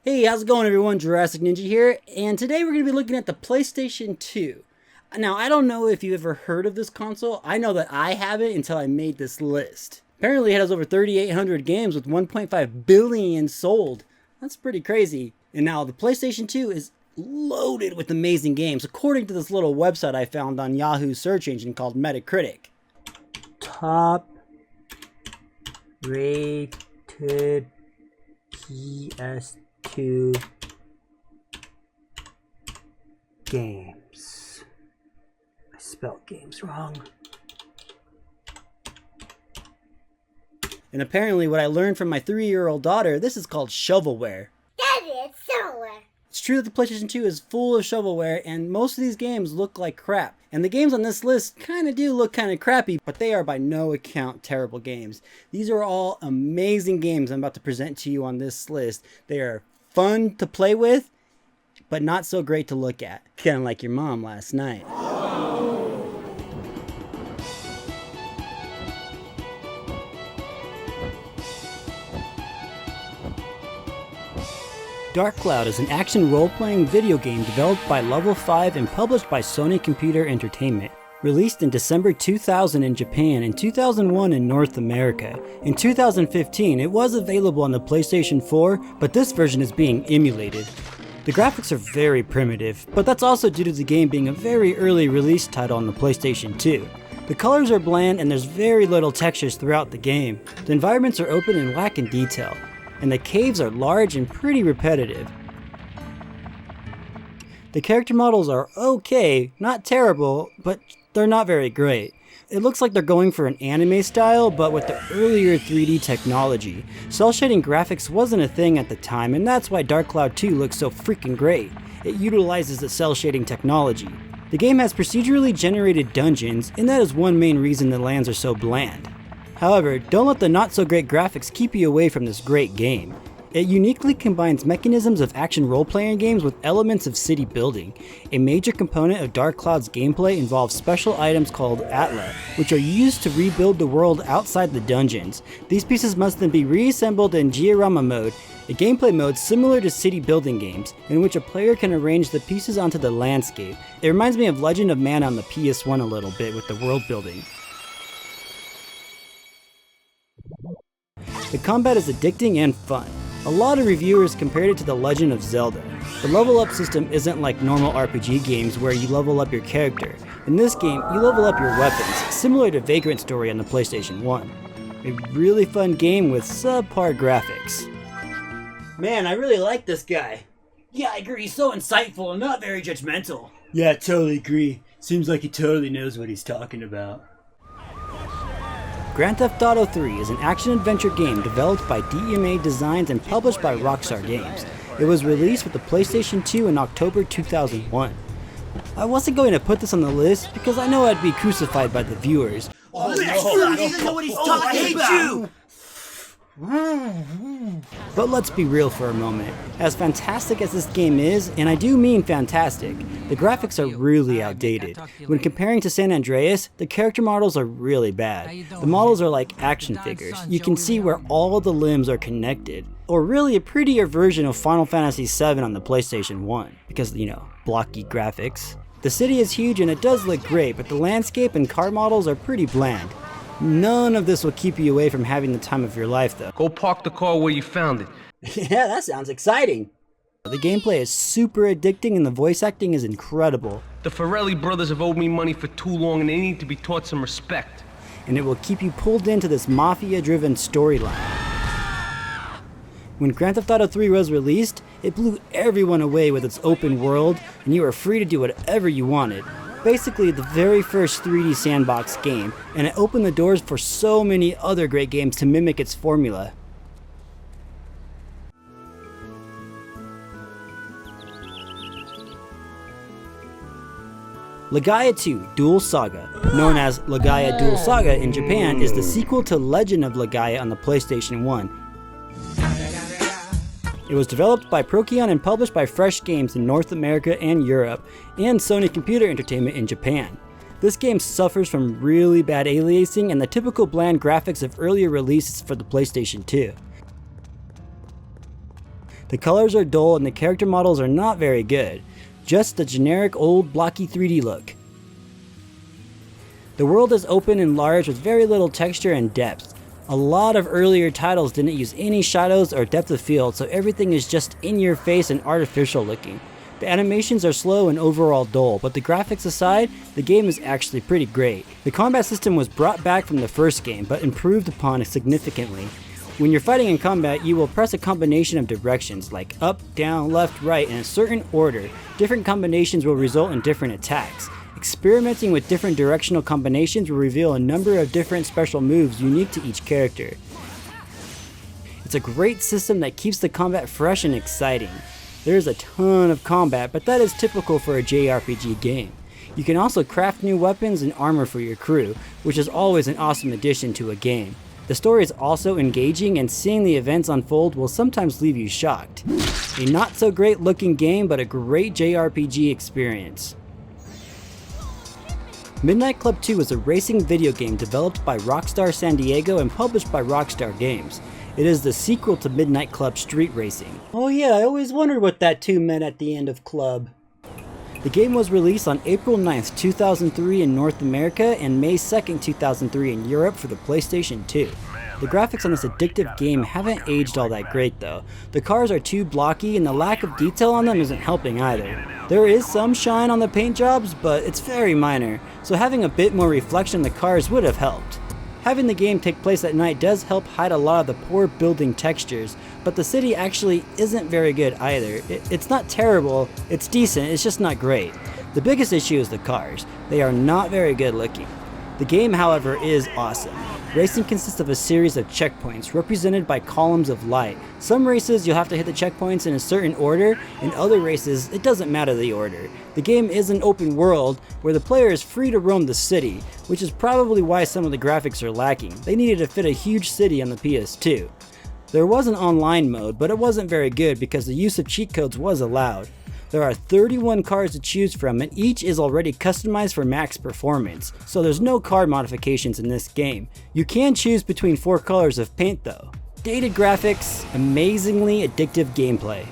Hey, how's it going everyone? Jurassic Ninja here, and today we're going to be looking at the PlayStation 2. Now, I don't know if you've ever heard of this console. I know that I haven't until I made this list. Apparently it has over 3,800 games with 1.5 billion sold. That's pretty crazy. And now the PlayStation 2 is loaded with amazing games, according to this little website I found on Yahoo's search engine called Metacritic. Top rated PS2 games. I spelled games wrong. And apparently what I learned from my 3-year-old daughter, this is called shovelware. That is shovelware. It's true that the PlayStation 2 is full of shovelware, and most of these games look like crap. And the games on this list kind of do look kind of crappy, but they are by no account terrible games. These are all amazing games I'm about to present to you on this list. They are fun to play with, but not so great to look at. Kind of like your mom last night. Dark Cloud is an action role-playing video game developed by Level 5 and published by Sony Computer Entertainment. Released in December 2000 in Japan and 2001 in North America. In 2015, it was available on the PlayStation 4, but this version is being emulated. The graphics are very primitive, but that's also due to the game being a very early release title on the PlayStation 2. The colors are bland and there's very little textures throughout the game. The environments are open and lack in detail, and the caves are large and pretty repetitive. The character models are okay, not terrible, but they're not very great. It looks like they're going for an anime style, but with the earlier 3D technology. Cell shading graphics wasn't a thing at the time, and that's why Dark Cloud 2 looks so freaking great. It utilizes the cell shading technology. The game has procedurally generated dungeons, and that is one main reason the lands are so bland. However, don't let the not so great graphics keep you away from this great game. It uniquely combines mechanisms of action role-playing games with elements of city building. A major component of Dark Cloud's gameplay involves special items called Atla, which are used to rebuild the world outside the dungeons. These pieces must then be reassembled in Diorama mode, a gameplay mode similar to city building games, in which a player can arrange the pieces onto the landscape. It reminds me of Legend of Mana on the PS1 a little bit with the world building. The combat is addicting and fun. A lot of reviewers compared it to The Legend of Zelda. The level up system isn't like normal RPG games where you level up your character. In this game, you level up your weapons, similar to Vagrant Story on the PlayStation 1. A really fun game with subpar graphics. Man, I really like this guy. Yeah, I agree, he's so insightful and not very judgmental. Yeah, I totally agree. Seems like he totally knows what he's talking about. Grand Theft Auto 3 is an action-adventure game developed by DMA Designs and published by Rockstar Games. It was released with the PlayStation 2 in October 2001. I wasn't going to put this on the list because I know I'd be crucified by the viewers. Oh, no, he doesn't know what he's talking about. But let's be real for a moment. As fantastic as this game is, and I do mean fantastic, the graphics are really outdated. When comparing to San Andreas, the character models are really bad. The models are like action figures. You can see where all the limbs are connected. Or really a prettier version of Final Fantasy VII on the PlayStation 1, because, you know, blocky graphics. The city is huge and it does look great, but the landscape and car models are pretty bland. None of this will keep you away from having the time of your life, though. Go park the car where you found it. Yeah, that sounds exciting. The gameplay is super addicting and the voice acting is incredible. The Farrelly brothers have owed me money for too long and they need to be taught some respect. And it will keep you pulled into this mafia-driven storyline. When Grand Theft Auto 3 was released, it blew everyone away with its open world, and you were free to do whatever you wanted. Basically the very first 3D sandbox game, and it opened the doors for so many other great games to mimic its formula. Legaia 2 Dual Saga, known as Legaia Dual Saga in Japan, is the sequel to Legend of Legaia on the PlayStation 1. It was developed by Procyon and published by Fresh Games in North America and Europe, and Sony Computer Entertainment in Japan. This game suffers from really bad aliasing and the typical bland graphics of earlier releases for the PlayStation 2. The colors are dull and the character models are not very good. Just the generic old blocky 3D look. The world is open and large with very little texture and depth. A lot of earlier titles didn't use any shadows or depth of field, so everything is just in your face and artificial looking. The animations are slow and overall dull, but the graphics aside, the game is actually pretty great. The combat system was brought back from the first game, but improved upon significantly. When you're fighting in combat, you will press a combination of directions, like up, down, left, right, in a certain order. Different combinations will result in different attacks. Experimenting with different directional combinations will reveal a number of different special moves unique to each character. It's a great system that keeps the combat fresh and exciting. There's a ton of combat, but that is typical for a JRPG game. You can also craft new weapons and armor for your crew, which is always an awesome addition to a game. The story is also engaging, and seeing the events unfold will sometimes leave you shocked. A not so great looking game, but a great JRPG experience. Midnight Club 2 is a racing video game developed by Rockstar San Diego and published by Rockstar Games. It is the sequel to Midnight Club Street Racing. Oh yeah, I always wondered what that 2 meant at the end of club. The game was released on April 9th, 2003 in North America and May 2nd, 2003 in Europe for the PlayStation 2. The graphics on this addictive game haven't aged all that great though. The cars are too blocky and the lack of detail on them isn't helping either. There is some shine on the paint jobs, but it's very minor, so having a bit more reflection on the cars would have helped. Having the game take place at night does help hide a lot of the poor building textures, but the city actually isn't very good either. It's not terrible, it's decent, it's just not great. The biggest issue is the cars. They are not very good looking. The game, however, is awesome. Racing consists of a series of checkpoints represented by columns of light. Some races you'll have to hit the checkpoints in a certain order, in other races it doesn't matter the order. The game is an open world where the player is free to roam the city, which is probably why some of the graphics are lacking. They needed to fit a huge city on the PS2. There was an online mode, but it wasn't very good because the use of cheat codes was allowed. There are 31 cars to choose from and each is already customized for max performance, so there's no car modifications in this game. You can choose between 4 colors of paint though. Dated graphics, amazingly addictive gameplay.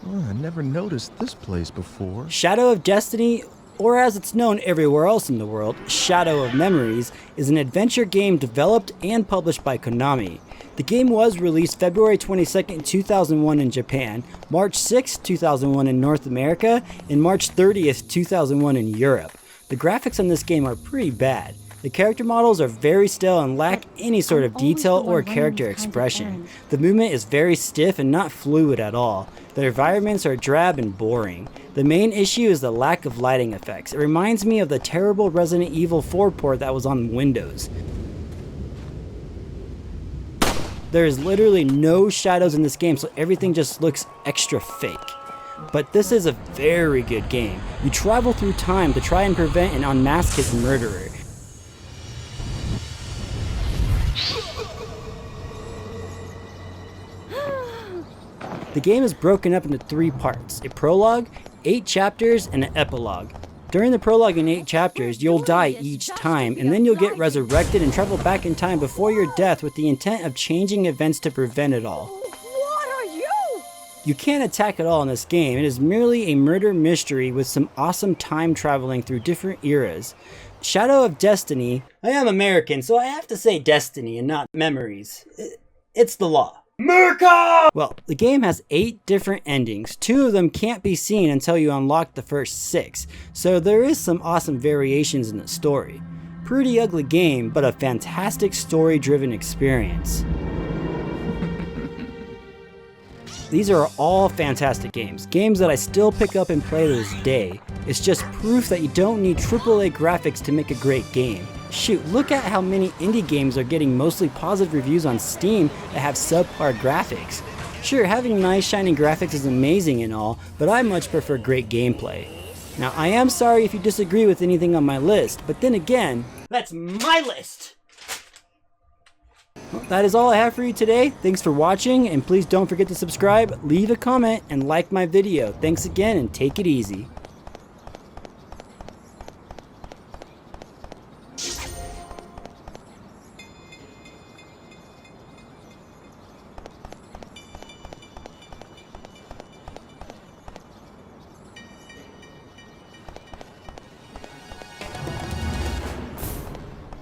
Oh, I never noticed this place before. Shadow of Destiny, or as it's known everywhere else in the world, Shadow of Memories, is an adventure game developed and published by Konami. The game was released February 22, 2001 in Japan, March 6, 2001 in North America, and March 30, 2001 in Europe. The graphics on this game are pretty bad. The character models are very stale and lack any sort of detail or character expression. The movement is very stiff and not fluid at all. The environments are drab and boring. The main issue is the lack of lighting effects. It reminds me of the terrible Resident Evil 4 port that was on Windows. There is literally no shadows in this game, so everything just looks extra fake. But this is a very good game. You travel through time to try and prevent and unmask his murderer. The game is broken up into 3 parts, a prologue, 8 chapters, and an epilogue. During the prologue and 8 chapters, you'll die each time, and then you'll get resurrected and travel back in time before your death with the intent of changing events to prevent it all. What are you? You can't attack at all in this game. It is merely a murder mystery with some awesome time traveling through different eras. Shadow of Destiny. I am American, so I have to say Destiny and not Memories. It's the law. America! Well, the game has 8 different endings. 2 of them can't be seen until you unlock the first 6, so there is some awesome variations in the story. Pretty ugly game, but a fantastic story-driven experience. These are all fantastic games that I still pick up and play to this day. It's just proof that you don't need AAA graphics to make a great game. Shoot, look at how many indie games are getting mostly positive reviews on Steam that have subpar graphics. Sure, having nice shining graphics is amazing and all, but I much prefer great gameplay. Now, I am sorry if you disagree with anything on my list, but then again, that's my list! Well, that is all I have for you today. Thanks for watching, and please don't forget to subscribe, leave a comment, and like my video. Thanks again, and take it easy.